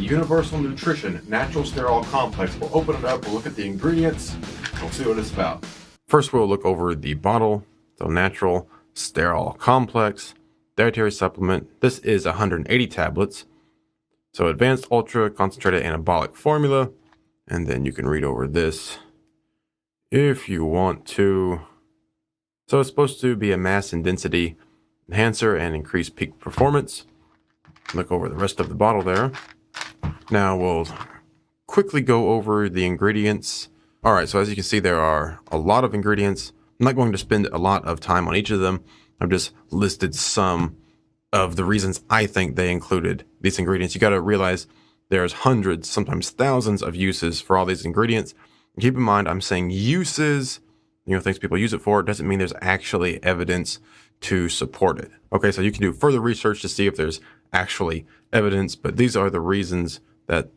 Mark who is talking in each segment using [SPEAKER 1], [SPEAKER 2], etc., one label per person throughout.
[SPEAKER 1] Universal Nutrition Natural Sterol Complex. We'll open it up, we'll look at the ingredients, and we'll see what it's about. First, we'll look over the bottle. So Natural Sterol Complex, dietary supplement. This is 180 tablets. So advanced ultra concentrated anabolic formula. And then you can read over this if you want to. So it's supposed to be a mass and density enhancer and increase peak performance. Look over the rest of the bottle there. Now we'll quickly go over the ingredients. All right, so as you can see, there are a lot of ingredients. I'm not going to spend a lot of time on each of them. I've just listed some of the reasons I think they included these ingredients. You got to realize there's hundreds, sometimes thousands of uses for all these ingredients. Keep in mind, I'm saying uses, things people use it for. It doesn't mean there's actually evidence to support it. Okay, so you can do further research to see if there's actually evidence, but these are the reasons that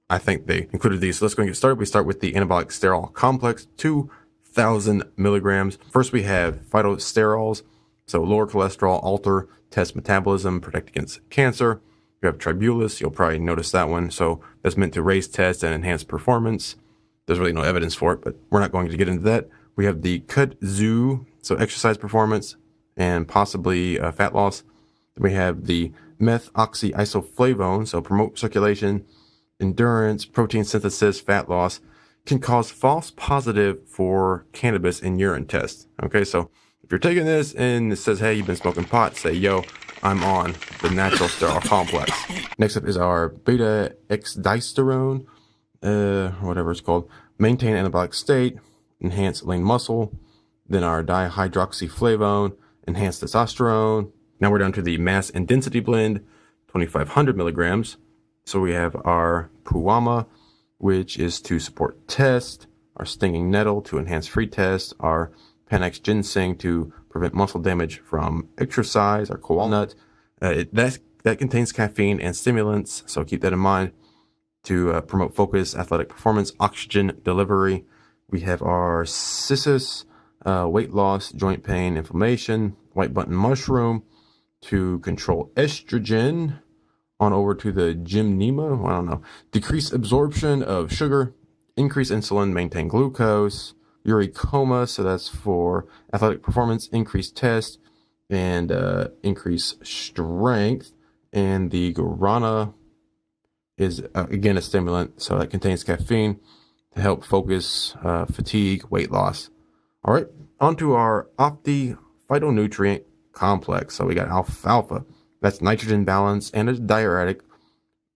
[SPEAKER 1] I think they included these. So let's go and get started. We start with the anabolic sterol complex, 2,000 milligrams. First, we have phytosterols, so lower cholesterol, alter test metabolism, protect against cancer. You have tribulus, you'll probably notice that one. So that's meant to raise test and enhance performance. There's really no evidence for it, but we're not going to get into that. We have the kudzu, so exercise performance and possibly fat loss. Then we have the methoxyisoflavone, so promote circulation, endurance, protein synthesis, fat loss, can cause false positive for cannabis in urine tests. Okay, so if you're taking this and it says, hey, you've been smoking pot, say, yo, I'm on the Natural Sterol Complex. Next up is our beta-exdisterone, whatever it's called. Maintain anabolic state, enhance lean muscle. Then our dihydroxyflavone, enhance testosterone. Now we're down to the mass and density blend, 2,500 milligrams. So we have our puama, which is to support test, our stinging nettle to enhance free test, our Panax ginseng to prevent muscle damage from exercise, our walnut. That contains caffeine and stimulants, so keep that in mind, to promote focus, athletic performance, oxygen delivery. We have our cissus, weight loss, joint pain, inflammation, white button mushroom to control estrogen. On over to the gymnema, I don't know. Decrease absorption of sugar, increase insulin, maintain glucose. Uricoma, so that's for athletic performance, increase test, and increase strength. And the guarana is, again, a stimulant, so that contains caffeine to help focus, fatigue, weight loss. All right, on to our Opti phytonutrient complex. So we got alfalfa. That's nitrogen balance and a diuretic.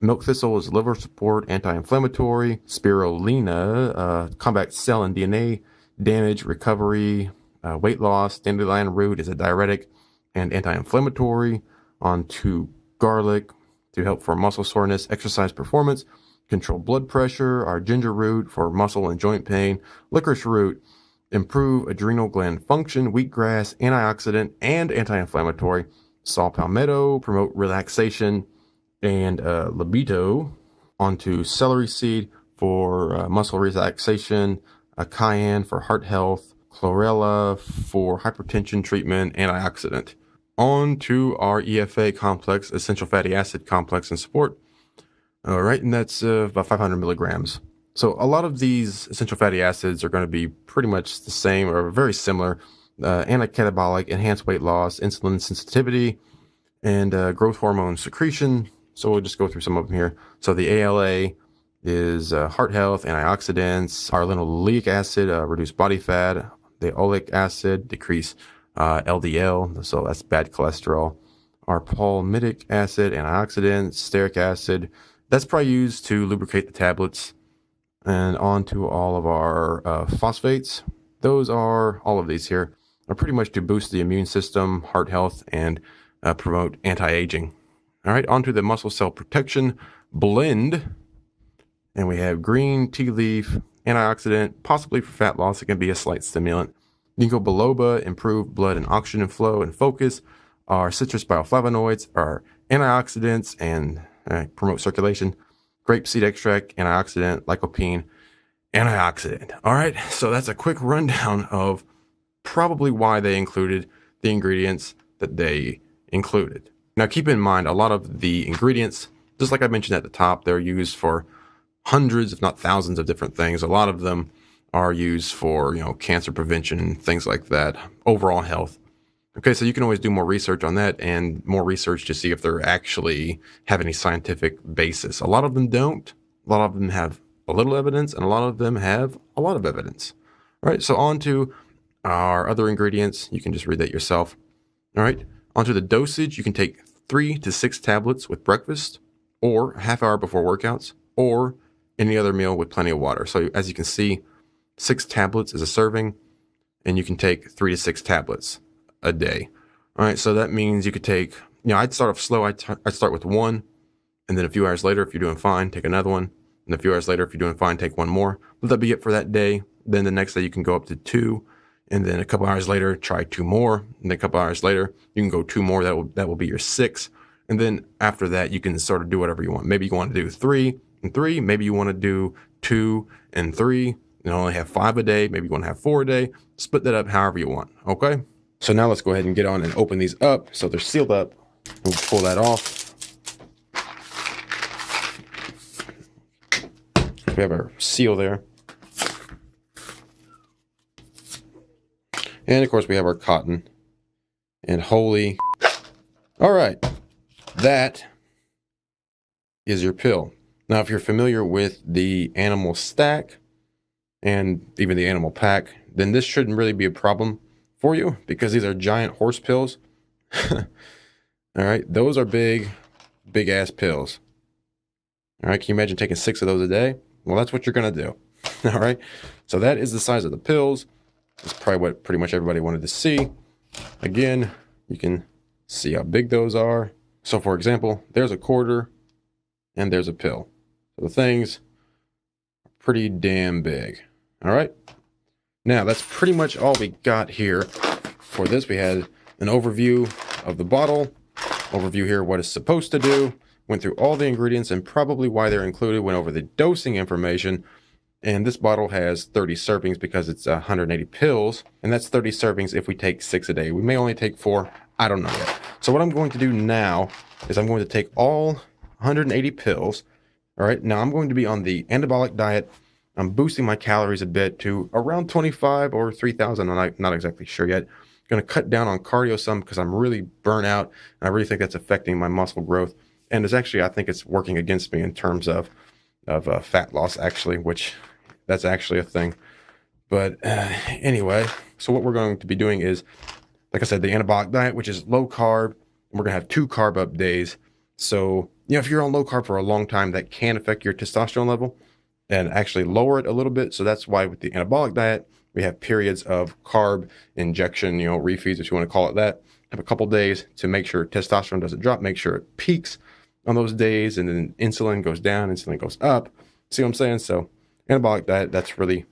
[SPEAKER 1] Milk thistle is liver support, anti-inflammatory. Spirulina, combat cell and DNA damage, recovery, weight loss. Dandelion root is a diuretic and anti-inflammatory. On to garlic to help for muscle soreness, exercise performance, control blood pressure. Our ginger root for muscle and joint pain. Licorice root, improve adrenal gland function. Wheatgrass, antioxidant and anti-inflammatory. Saw palmetto, promote relaxation and libido. Onto celery seed for muscle relaxation, cayenne for heart health, chlorella for hypertension treatment, antioxidant. On to our EFA complex, essential fatty acid complex and support. All right, and that's about 500 milligrams. So a lot of these essential fatty acids are going to be pretty much the same or very similar. Anticatabolic, enhanced weight loss, insulin sensitivity, and growth hormone secretion. So we'll just go through some of them here. So the ALA is heart health, antioxidants. Our linoleic acid, reduce body fat. The oleic acid, decrease LDL, so that's bad cholesterol. Our palmitic acid, antioxidants. Stearic acid, that's probably used to lubricate the tablets. And on to all of our phosphates. Those are, all of these here, are pretty much to boost the immune system, heart health, and promote anti-aging. All right, on to the muscle cell protection blend. And we have green tea leaf, antioxidant, possibly for fat loss. It can be a slight stimulant. Ginkgo biloba, improve blood and oxygen flow and focus. Our citrus bioflavonoids are antioxidants and promote circulation. Grapeseed extract, antioxidant. Lycopene, antioxidant. All right, so that's a quick rundown of probably why they included the ingredients that they included. Now keep in mind, a lot of the ingredients Just like I mentioned at the top, they're used for hundreds, if not thousands, of different things. A lot of them are used for, cancer prevention, things like that, overall health. Okay, so you can always do more research on that and more research to see if they actually have any scientific basis. A lot of them don't. A lot of them have a little evidence, and a lot of them have a lot of evidence. All right, so on to our other ingredients. You can just read that yourself. All right, onto the dosage. You can take 3 to 6 tablets with breakfast, or a half hour before workouts, or any other meal with plenty of water. So as you can see, 6 tablets is a serving, and you can take 3 to 6 tablets a day. All right, so that means you could take, I'd start off slow. I'd start with 1, and then a few hours later, if you're doing fine, take another one. And a few hours later, if you're doing fine, take 1 more. Let that be it for that day. Then the next day, you can go up to 2. And then a couple hours later, try 2 more. And then a couple hours later, you can go 2 more. That will be your 6. And then after that, you can sort of do whatever you want. Maybe you want to do 3 and 3. Maybe you want to do 2 and 3. And only have 5 a day. Maybe you want to have 4 a day. Split that up however you want. Okay? So now let's go ahead and get on and open these up. So they're sealed up. We'll pull that off. We have our seal there. And of course we have our cotton. And holy. All right. That is your pill. Now, if you're familiar with the animal stack and even the animal pack, then this shouldn't really be a problem for you because these are giant horse pills. All right. Those are big ass pills. All right. Can you imagine taking 6 of those a day? Well, that's what you're going to do. All right. So that is the size of the pills. That's probably what pretty much everybody wanted to see. Again, you can see how big those are. So for example, there's a quarter and there's a pill. So the things are pretty damn big. All right. Now that's pretty much all we got here for this. We had an overview of the bottle, overview here, what it's supposed to do, went through all the ingredients and probably why they're included, went over the dosing information. And this bottle has 30 servings because it's 180 pills. And that's 30 servings if we take 6 a day. We may only take 4. I don't know yet. So what I'm going to do now is I'm going to take all 180 pills. All right. Now I'm going to be on the anabolic diet. I'm boosting my calories a bit to around 25 or 3,000. I'm not exactly sure yet. I'm going to cut down on cardio some because I'm really burnt out. And I really think that's affecting my muscle growth. And it's actually, I think it's working against me in terms of fat loss, actually, which that's actually a thing. But anyway, so what we're going to be doing is, like I said, the anabolic diet, which is low carb. And we're going to have 2 carb up days. So, if you're on low carb for a long time, that can affect your testosterone level and actually lower it a little bit. So that's why with the anabolic diet, we have periods of carb injection, refeeds, if you want to call it that. Have a couple days to make sure testosterone doesn't drop, make sure it peaks on those days, and then insulin goes down, insulin goes up. See what I'm saying? So anabolic diet, that's really,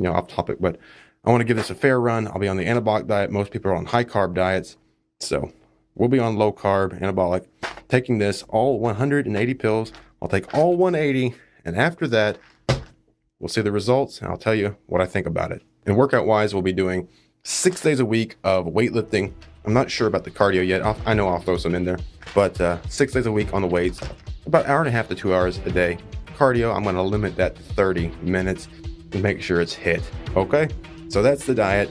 [SPEAKER 1] off topic, but I want to give this a fair run. I'll be on the anabolic diet. Most people are on high carb diets. So we'll be on low carb, anabolic, taking this, all 180 pills. I'll take all 180. And after that, we'll see the results and I'll tell you what I think about it. And workout wise, we'll be doing 6 days a week of weightlifting. I'm not sure about the cardio yet. I know I'll throw some in there, but 6 days a week on the weights, about 1.5 to 2 hours a day. Cardio, I'm going to limit that to 30 minutes and make sure it's hit. Okay. So that's the diet.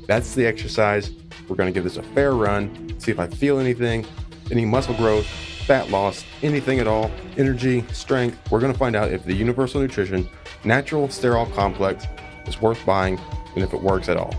[SPEAKER 1] That's the exercise. We're going to give this a fair run, see if I feel anything, any muscle growth, fat loss, anything at all, energy, strength. We're going to find out if the Universal Nutrition Natural Sterol Complex is worth buying and if it works at all.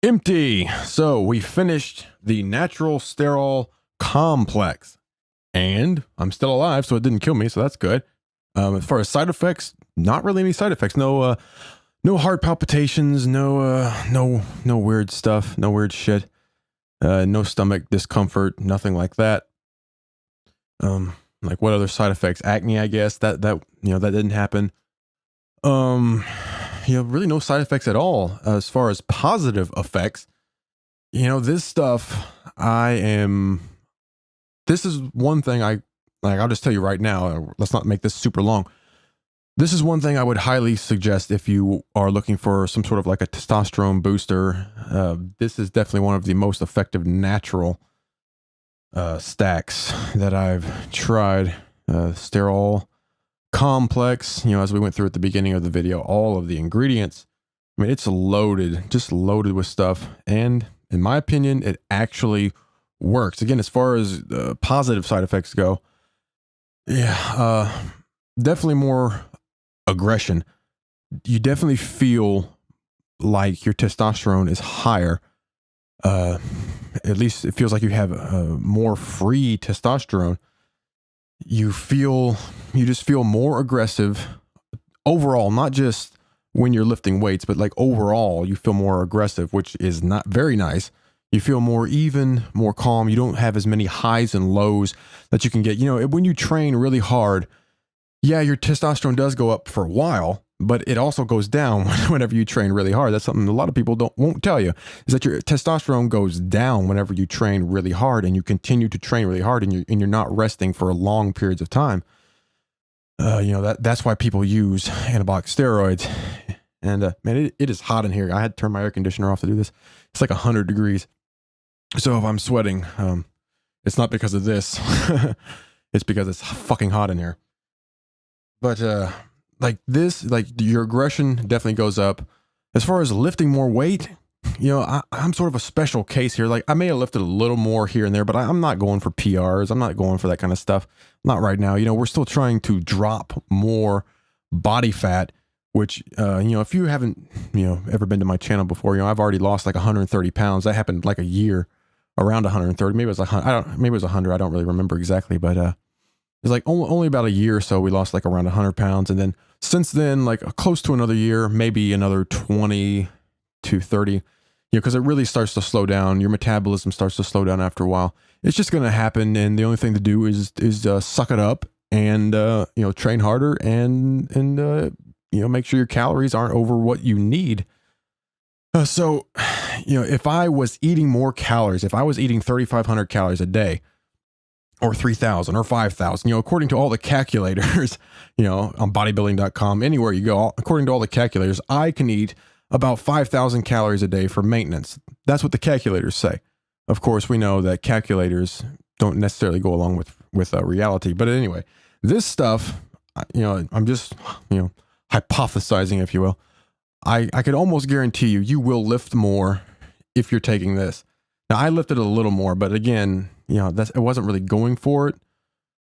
[SPEAKER 1] Empty. So we finished the Natural Sterol Complex, and I'm still alive, so it didn't kill me, so that's good. As far as side effects, not really any side effects. No, no heart palpitations. No weird stuff. No weird shit. No stomach discomfort. Nothing like that. Like what other side effects? Acne, I guess. That didn't happen. Really no side effects at all. As far as positive effects, this stuff, this is one thing I'll just tell you right now, let's not make this super long. This is one thing I would highly suggest if you are looking for some sort of like a testosterone booster. This is definitely one of the most effective natural stacks that I've tried. Sterol Complex, as we went through at the beginning of the video, all of the ingredients. I mean, it's loaded, just loaded with stuff. And in my opinion, it actually works. Again, as far as positive side effects go, definitely more aggression. You definitely feel like your testosterone is higher. At least it feels like you have more free testosterone. You just feel more aggressive overall, not just when you're lifting weights, but like overall you feel more aggressive, which is not very nice. You feel more even, more calm. You don't have as many highs and lows that you can get. When you train really hard, your testosterone does go up for a while, but it also goes down whenever you train really hard. That's something a lot of people won't tell you, is that your testosterone goes down whenever you train really hard and you continue to train really hard and you're not resting for long periods of time. That's why people use anabolic steroids. And man, it is hot in here. I had to turn my air conditioner off to do this. It's like 100 degrees. So if I'm sweating, it's not because of this. It's because it's fucking hot in here. But like your aggression definitely goes up. As far as lifting more weight, I'm sort of a special case here. Like I may have lifted a little more here and there, but I'm not going for PRs. I'm not going for that kind of stuff. Not right now. We're still trying to drop more body fat, which, if you haven't, ever been to my channel before, I've already lost like 130 pounds. That happened like a year, around 130. Maybe it was 100. Maybe it was 100. I don't really remember exactly, but, it's like only about a year or so we lost like around 100 pounds. And then since then, like close to another year, maybe another 20 to 30, because it really starts to slow down. Your metabolism starts to slow down after a while. It's just going to happen. And the only thing to do is suck it up and, train harder and make sure your calories aren't over what you need. So, if I was eating more calories, if I was eating 3,500 calories a day, or 3,000 or 5,000, according to all the calculators, on bodybuilding.com, anywhere you go, according to all the calculators, I can eat about 5,000 calories a day for maintenance. That's what the calculators say. Of course, we know that calculators don't necessarily go along with reality. But anyway, this stuff, I'm just, hypothesizing, if you will. I could almost guarantee you will lift more if you're taking this. Now, I lifted a little more, but again, it wasn't really going for it.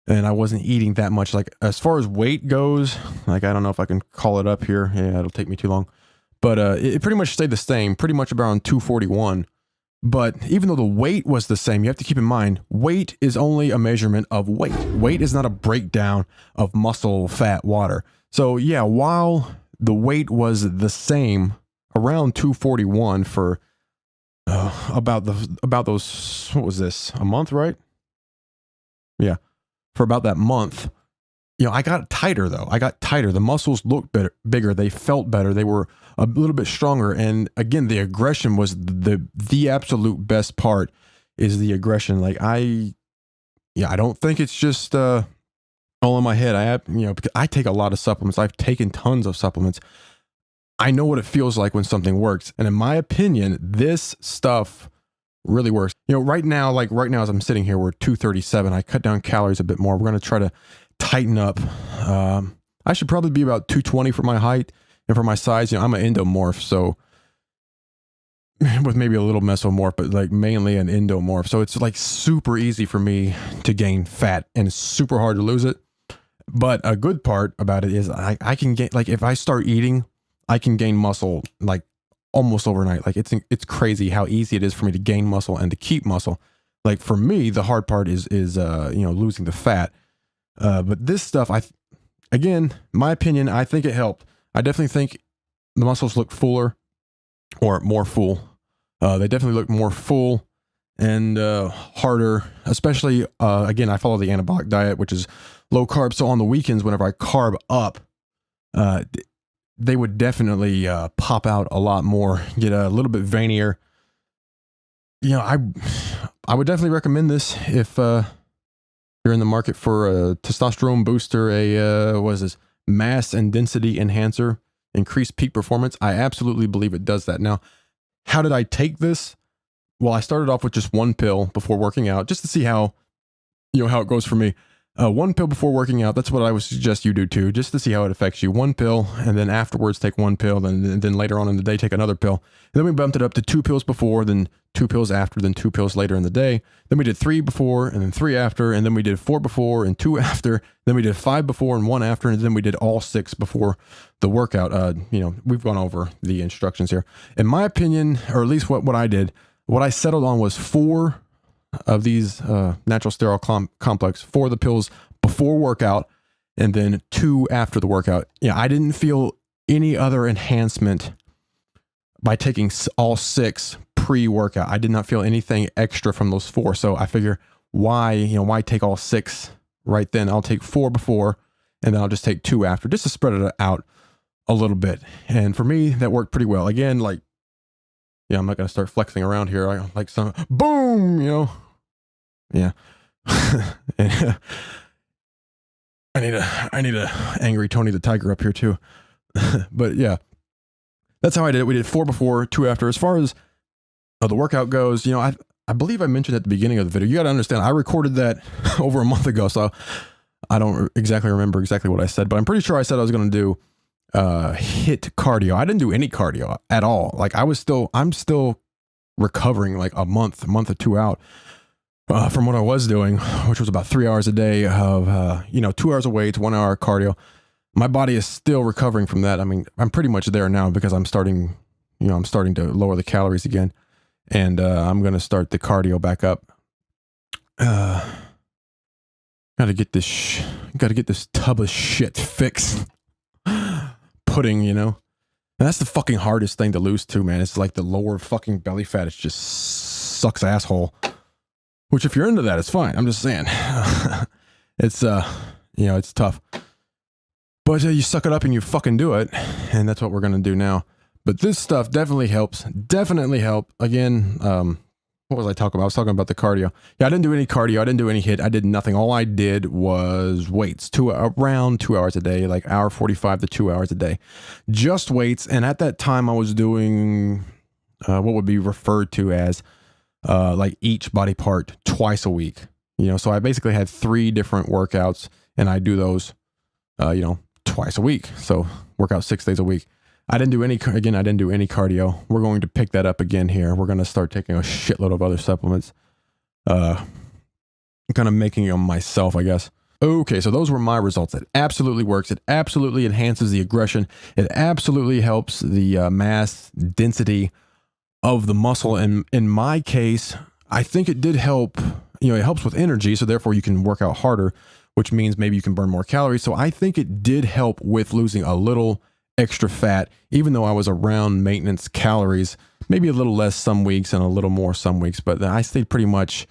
[SPEAKER 1] And I wasn't eating that much. Like as far as weight goes, like, I don't know if I can call it up here. Yeah, it'll take me too long. But it pretty much stayed the same, pretty much around 241. But even though the weight was the same, you have to keep in mind, weight is only a measurement of weight. Weight is not a breakdown of muscle, fat, water. So yeah, while the weight was the same, around 241 for about those, what was this, a month, right? Yeah, for about that month. I got tighter though. I got tighter. The muscles looked bigger. They felt better. They were a little bit stronger. And again, the aggression was the absolute best part, is the aggression. Like I don't think it's just all in my head. I have, because I take a lot of supplements. I've taken tons of supplements. I know what it feels like when something works. And in my opinion, this stuff really works. Right now as I'm sitting here, we're 237. I cut down calories a bit more. We're going to try to tighten up. I should probably be about 220 for my height and for my size. I'm an endomorph, so with maybe a little mesomorph, but like mainly an endomorph. So it's like super easy for me to gain fat and it's super hard to lose it. But a good part about it is I can gain, like if I start eating, I can gain muscle like
[SPEAKER 2] almost overnight. Like it's crazy how easy it is for me to gain muscle and to keep muscle. Like for me, the hard part is losing the fat. But this stuff, again, my opinion, I think it helped. I definitely think the muscles look fuller or more full. They definitely look more full and harder, especially, again, I follow the anabolic diet, which is low carb. So on the weekends, whenever I carb up, they would definitely pop out a lot more, get a little bit veinier. I would definitely recommend this if you're in the market for a testosterone booster, what is this? Mass and density enhancer, increased peak performance. I absolutely believe it does that. Now, how did I take this? Well, I started off with just one pill before working out, just to see how it goes for me. One pill before working out. That's what I would suggest you do too, just to see how it affects you. One pill, and then afterwards take one pill, then later on in the day take another pill. And then we bumped it up to 2 pills before, then 2 pills after, then 2 pills later in the day. Then we did 3 before, and then 3 after, and then we did 4 before and 2 after. Then we did 5 before and 1 after, and then we did all 6 before the workout. We've gone over the instructions here. In my opinion, or at least what I did, what I settled on was 4 of these Natural Sterol Complex, 4 of the pills before workout, and then 2 after the workout. I didn't feel any other enhancement by taking all 6 pre-workout. I did not feel anything extra from those 4. So I figure why take all 6 right then? I'll take 4 before, and then I'll just take 2 after, just to spread it out a little bit. And for me, that worked pretty well. Again, I'm not going to start flexing around here. I like some boom, Yeah. And, I need a angry Tony the Tiger up here too. But yeah, that's how I did it. We did 4 before, 2 after. As far as the workout goes, I believe I mentioned at the beginning of the video, you got to understand, I recorded that over a month ago. So I don't exactly remember exactly what I said, but I'm pretty sure I said I was going to do HIIT cardio. I didn't do any cardio at all. Like I'm still recovering like a month or 2 out from what I was doing, which was about 3 hours a day of 2 hours of weights, 1 hour cardio. My body is still recovering from that. I mean, I'm pretty much there now because I'm starting to lower the calories again, and I'm going to start the cardio back up. Gotta get this tub of shit fixed. Pudding, and that's the fucking hardest thing to lose too, man. It's like the lower fucking belly fat. It just sucks asshole. Which if you're into that, it's fine. I'm just saying. It's it's tough. But you suck it up and you fucking do it. And that's what we're gonna do now. But this stuff definitely helps. Definitely help. Again, what was I talking about? I was talking about the cardio. Yeah, I didn't do any cardio. I didn't do any HIIT. I did nothing. All I did was weights, around 2 hours a day, like hour 45 to 2 hours a day. Just weights. And at that time I was doing what would be referred to as like each body part twice a week. So I basically had 3 different workouts, and I do those twice a week. So work out 6 days a week. I didn't do any cardio. We're going to pick that up again here. We're going to start taking a shitload of other supplements. Kind of making them myself, I guess. Okay, so those were my results. It absolutely works. It absolutely enhances the aggression. It absolutely helps the mass density of the muscle. And in my case, I think it did help. It helps with energy, so therefore you can work out harder, which means maybe you can burn more calories. So I think it did help with losing a little extra fat, even though I was around maintenance calories, maybe a little less some weeks and a little more some weeks, but I stayed pretty much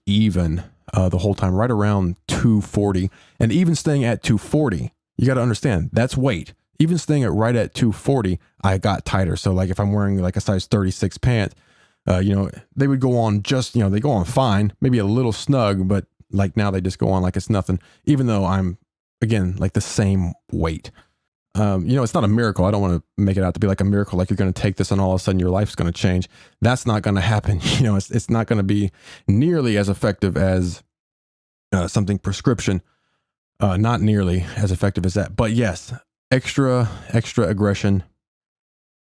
[SPEAKER 2] even the whole time, right around 240. And even staying at 240, you got to understand, that's weight. Even staying right at 240, I got tighter. So like if I'm wearing like a size 36 pant, they would go on they go on fine, maybe a little snug, but like now they just go on like it's nothing, even though I'm, again, like the same weight. It's not a miracle. I don't want to make it out to be like a miracle, like you're going to take this and all of a sudden your life's going to change. That's not going to happen. It's not going to be nearly as effective as something prescription. Not nearly as effective as that. But yes, extra aggression.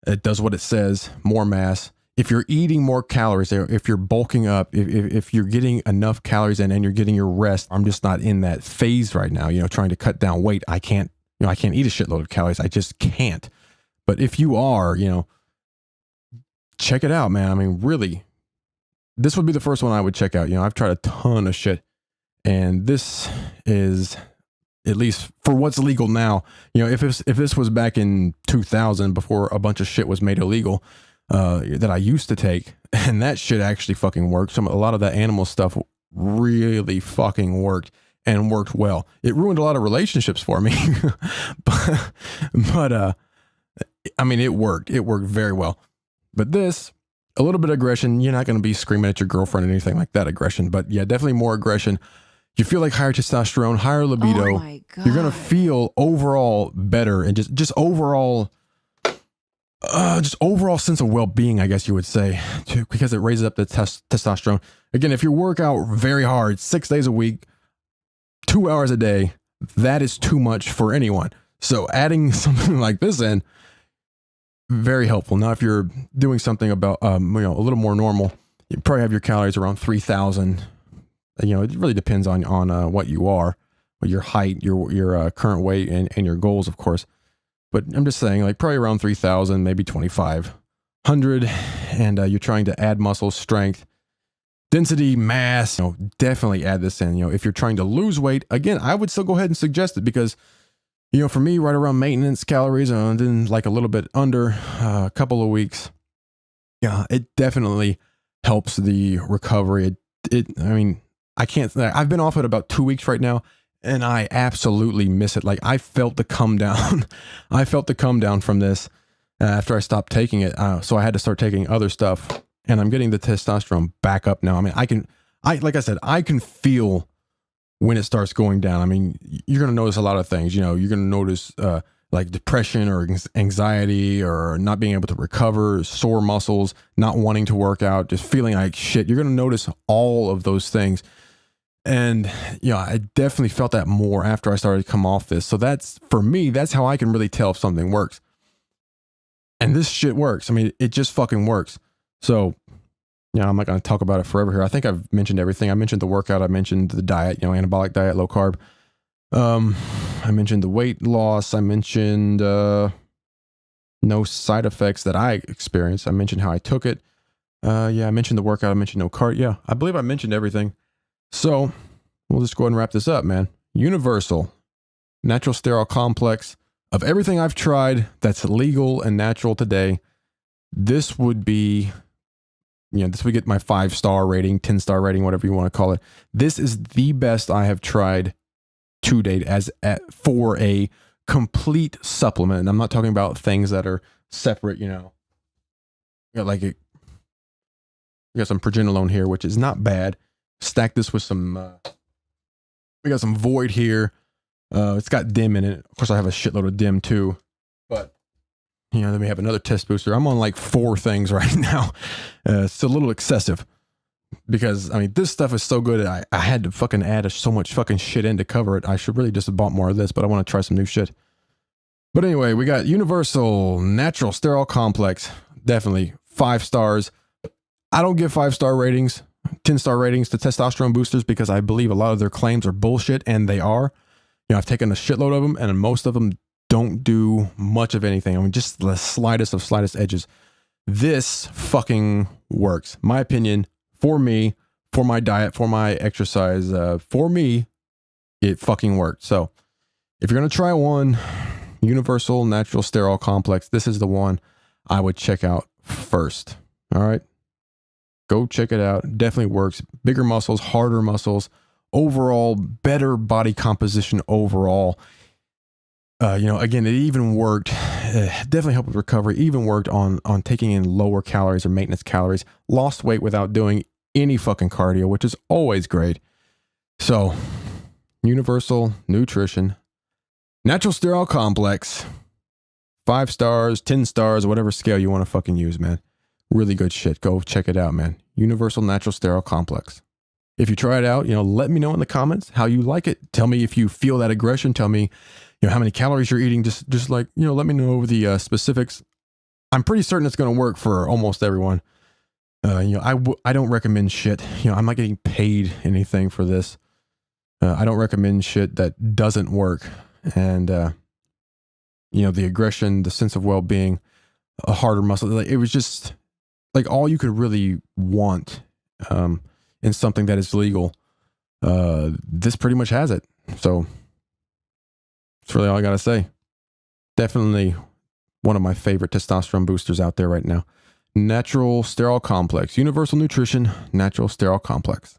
[SPEAKER 2] It does what it says. More mass. If you're eating more calories, if you're bulking up, if you're getting enough calories in and you're getting your rest, I'm just not in that phase right now. Trying to cut down weight. I can't eat a shitload of calories. I just can't. But if you are, check it out, man. I mean, really, this would be the first one I would check out. You know, I've tried a ton of shit, and this is, at least for what's legal now. You know, if this was back in 2000, before a bunch of shit was made illegal, that I used to take, and that shit actually fucking worked. A lot of that animal stuff really fucking worked, and worked well. It ruined a lot of relationships for me, but I mean, it worked. It worked very well. But this, a little bit of aggression. You're not going to be screaming at your girlfriend or anything like that aggression, but yeah, definitely more aggression. You feel like higher testosterone, higher libido.
[SPEAKER 3] Oh my God.
[SPEAKER 2] You're going to feel overall better, and just overall sense of well-being, I guess you would say, too, because it raises up the testosterone. Again, if you work out very hard, 6 days a week, 2 hours a day, that is too much for anyone. So adding something like this in, very helpful. Now, if you're doing something about, a little more normal, you probably have your calories around 3,000. You know, it really depends on what you are, your height, your current weight, and your goals, of course. But I'm just saying, like, probably around 3,000, maybe 2,500, and you're trying to add muscle strength, density, mass. You know, definitely add this in. You know, if you're trying to lose weight, again, I would still go ahead and suggest it, because, you know, for me, right around maintenance calories, and then like a little bit under a couple of weeks, yeah, it definitely helps the recovery. I mean, I've been off it about 2 weeks right now, and I absolutely miss it. Like, I felt the come down. I felt the come down from this after I stopped taking it. So I had to start taking other stuff, and I'm getting the testosterone back up now. I mean, like I said, I can feel when it starts going down. I mean, you're going to notice a lot of things. You know, you're going to notice like depression or anxiety, or not being able to recover, sore muscles, not wanting to work out, just feeling like shit. You're going to notice all of those things. And, you know, I definitely felt that more after I started to come off this. So that's, for me, that's how I can really tell if something works. And this shit works. I mean, it just fucking works. So, you know, I'm not going to talk about it forever here. I think I've mentioned everything. I mentioned the workout. I mentioned the diet, you know, anabolic diet, low carb. I mentioned the weight loss. I mentioned no side effects that I experienced. I mentioned how I took it. Yeah, I mentioned the workout. I mentioned no carb. Yeah, I believe I mentioned everything. So we'll just go ahead and wrap this up, man. Universal Natural Sterol Complex. Of everything I've tried that's legal and natural today, this would be, you know, this would get my 5-star rating, 10-star rating, whatever you want to call it. This is the best I have tried to date for a complete supplement. And I'm not talking about things that are separate, you know. We got some progesterone here, which is not bad. Stack this with some, we got some Void here. It's got Dim in it. Of course, I have a shitload of Dim too. But, you know, then we have another test booster. I'm on like 4 things right now. It's a little excessive, because, I mean, this stuff is so good. I had to fucking add so much fucking shit in to cover it. I should really just have bought more of this, but I want to try some new shit. But anyway, we got Universal Natural Sterol Complex. Definitely 5 stars. I don't give 5-star ratings, 10-star ratings to testosterone boosters, because I believe a lot of their claims are bullshit, and they are. You know, I've taken a shitload of them, and most of them don't do much of anything. I mean, just the slightest of slightest edges. This fucking works. My opinion, for me, for my diet, for my exercise, for me, it fucking worked. So if you're going to try one, Universal Natural Sterol Complex, this is the one I would check out first. All right. Go check it out. Definitely works. Bigger muscles, harder muscles, overall better body composition overall. You know, again, it even worked, definitely helped with recovery, even worked on taking in lower calories or maintenance calories, lost weight without doing any fucking cardio, which is always great. So, Universal Nutrition, Natural Sterol Complex, 5 stars, 10 stars, whatever scale you want to fucking use, man. Really good shit. Go check it out, man. Universal Natural Sterol Complex. If you try it out, you know, let me know in the comments how you like it. Tell me if you feel that aggression. Tell me, you know, how many calories you're eating. Just like, you know, let me know the specifics. I'm pretty certain it's going to work for almost everyone. You know, I don't recommend shit. You know, I'm not getting paid anything for this. I don't recommend shit that doesn't work. And, you know, the aggression, the sense of well-being, a harder muscle. Like, it was just, like all you could really want in something that is legal. This pretty much has it. So that's really all I gotta say. Definitely one of my favorite testosterone boosters out there right now. Natural Sterol Complex. Universal Nutrition, Natural Sterol Complex.